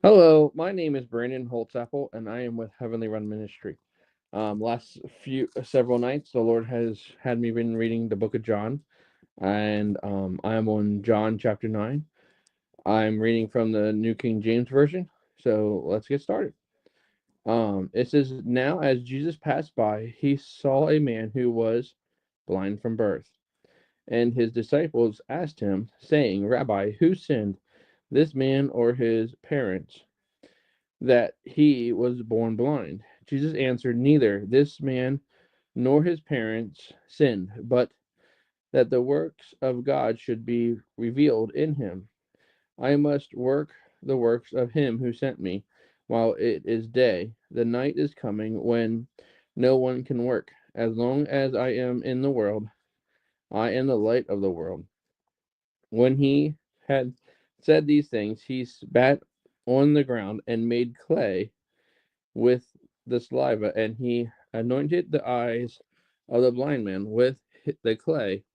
Hello, my name is Brandon Holtzapple, and I am with Heavenly Run Ministry. Last few several nights, the Lord has had me been reading the Book of John, and I am on John chapter 9. I'm reading from the New King James Version, so let's get started. It says, "Now as Jesus passed by, he saw a man who was blind from birth, and his disciples asked him, saying, 'Rabbi, who sinned, this man or his parents, that he was born blind?' Jesus answered, 'Neither this man nor his parents sinned, but that the works of God should be revealed in him. I must work the works of him who sent me while it is day. The night is coming when no one can work. As long as I am in the world, I am the light of the world.' When he had said these things, he spat on the ground and made clay with the saliva, and he anointed the eyes of the blind man with the clay.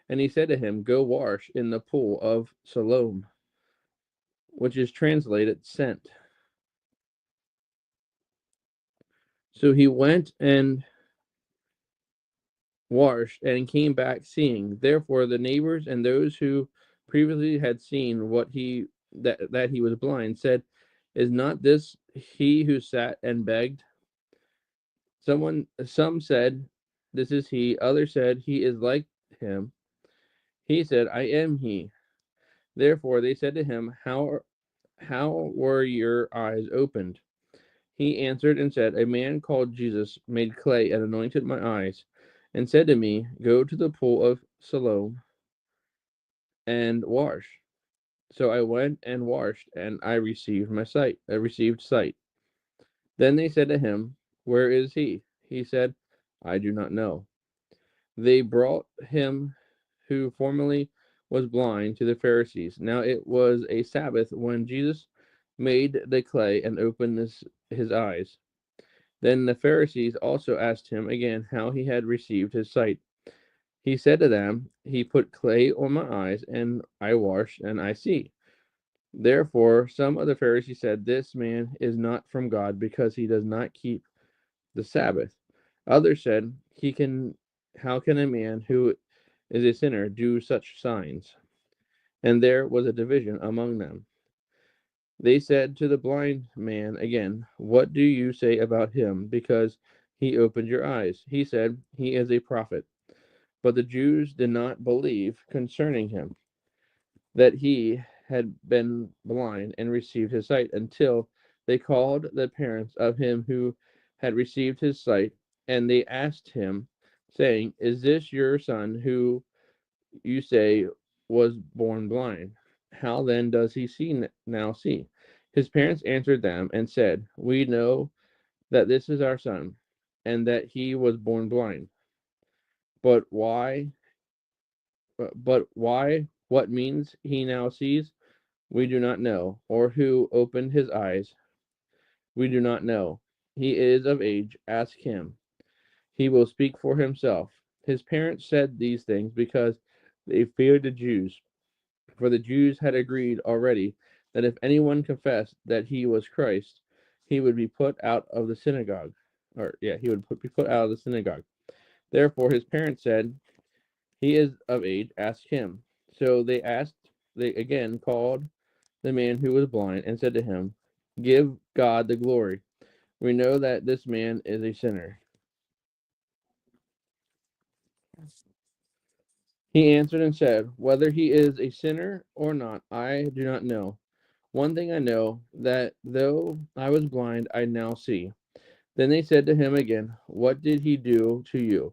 And he said to him, 'Go wash in the pool of Siloam,' which is translated sent. So he went and washed and came back seeing. Therefore the neighbors and those who previously had seen that he was blind said, 'Is not this he who sat and begged?' Some said, 'This is he.' Others said, 'He is like him.' He said, 'I am he.' Therefore they said to him, 'How were your eyes opened?' He answered and said, 'A man called Jesus made clay and anointed my eyes, and said to me, Go to the pool of Siloam and wash.' So I went and washed, and I received my sight. I received sight." Then they said to him, "Where is he?" He said, "I do not know." They brought him who formerly was blind to the Pharisees. Now it was a Sabbath when Jesus made the clay and opened his eyes. Then the Pharisees also asked him again how he had received his sight. He said to them, "He put clay on my eyes, and I washed, and I see." Therefore some of the Pharisees said, "This man is not from God, because he does not keep the Sabbath." Others said, "He can How can a man who is a sinner do such signs?" And there was a division among them. They said to the blind man again, "What do you say about him, because he opened your eyes?" He said, "He is a prophet." But the Jews did not believe concerning him that he had been blind and received his sight, until they called the parents of him who had received his sight, and they asked him, saying, "Is this your son, who you say was born blind? How then does he now see?" His parents answered them and said, "We know that this is our son, and that he was born blind. But why, what means he now sees, we do not know, or who opened his eyes, we do not know. He is of age, ask him. He will speak for himself." His parents said these things because they feared the Jews, for the Jews had agreed already that if anyone confessed that he was Christ, he would be put out of the synagogue. He would be put out of the synagogue. Therefore his parents said, "He is of age, ask him." So they again called the man who was blind and said to him, "Give God the glory. We know that this man is a sinner." He answered and said, "Whether he is a sinner or not, I do not know. One thing I know, that though I was blind, I now see." Then they said to him again, "What did he do to you?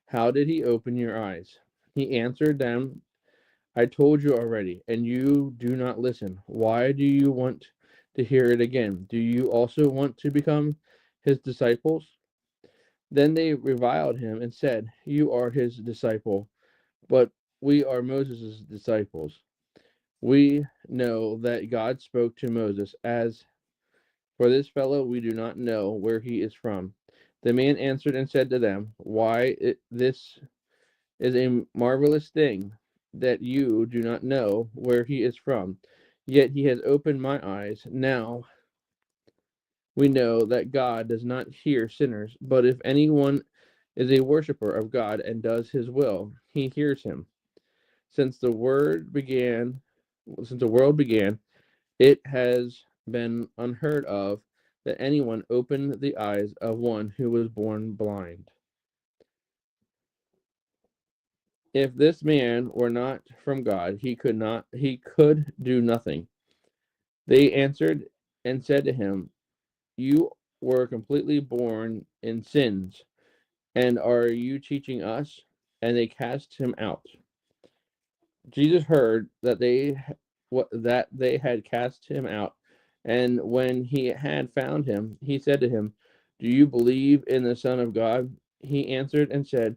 How did he open your eyes?" He answered them, "I told you already, and you do not listen. Why do you want to hear it again? Do you also want to become his disciples?" Then they reviled him and said, "You are his disciple, but we are Moses' disciples. We know that God spoke to Moses. As for this fellow, we do not know where he is from." The man answered and said to them, This is a marvelous thing, that you do not know where he is from. Yet he has opened my eyes. Now we know that God does not hear sinners, but if anyone is a worshiper of God and does his will, he hears him. Since the world began, it has been unheard of that anyone opened the eyes of one who was born blind. If this man were not from God, he could do nothing. They answered and said to him, "You were completely born in sins, and are you teaching us?" And they cast him out. Jesus heard that they had cast him out, and when he had found him, he said to him, "Do you believe in the Son of God?" He answered and said,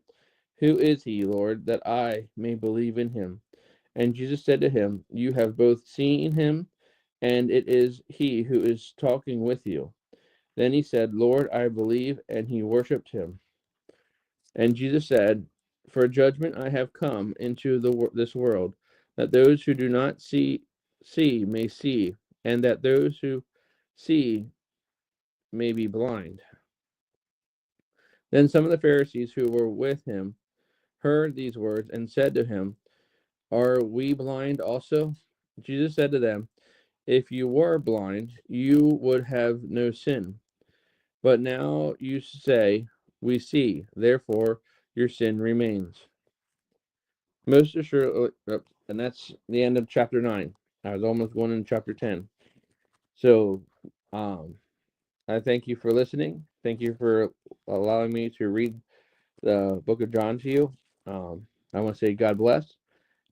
"Who is he, Lord, that I may believe in him?" And Jesus said to him, "You have both seen him, and it is he who is talking with you." Then he said, "Lord, I believe," and he worshipped him. And Jesus said, "For judgment I have come into this world, that those who do not see may see, and that those who see may be blind." Then some of the Pharisees who were with him heard these words and said to him, "Are we blind also?" Jesus said to them, "If you were blind, you would have no sin. But now you say, 'We see,' therefore your sin remains." Most assuredly, and that's the end of chapter 9. I was almost going into chapter 10. So, I thank you for listening. Thank you for allowing me to read the book of John to you. I want to say God bless.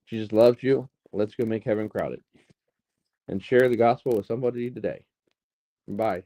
Jesus loves you. Let's go make heaven crowded and share the gospel with somebody today. Bye.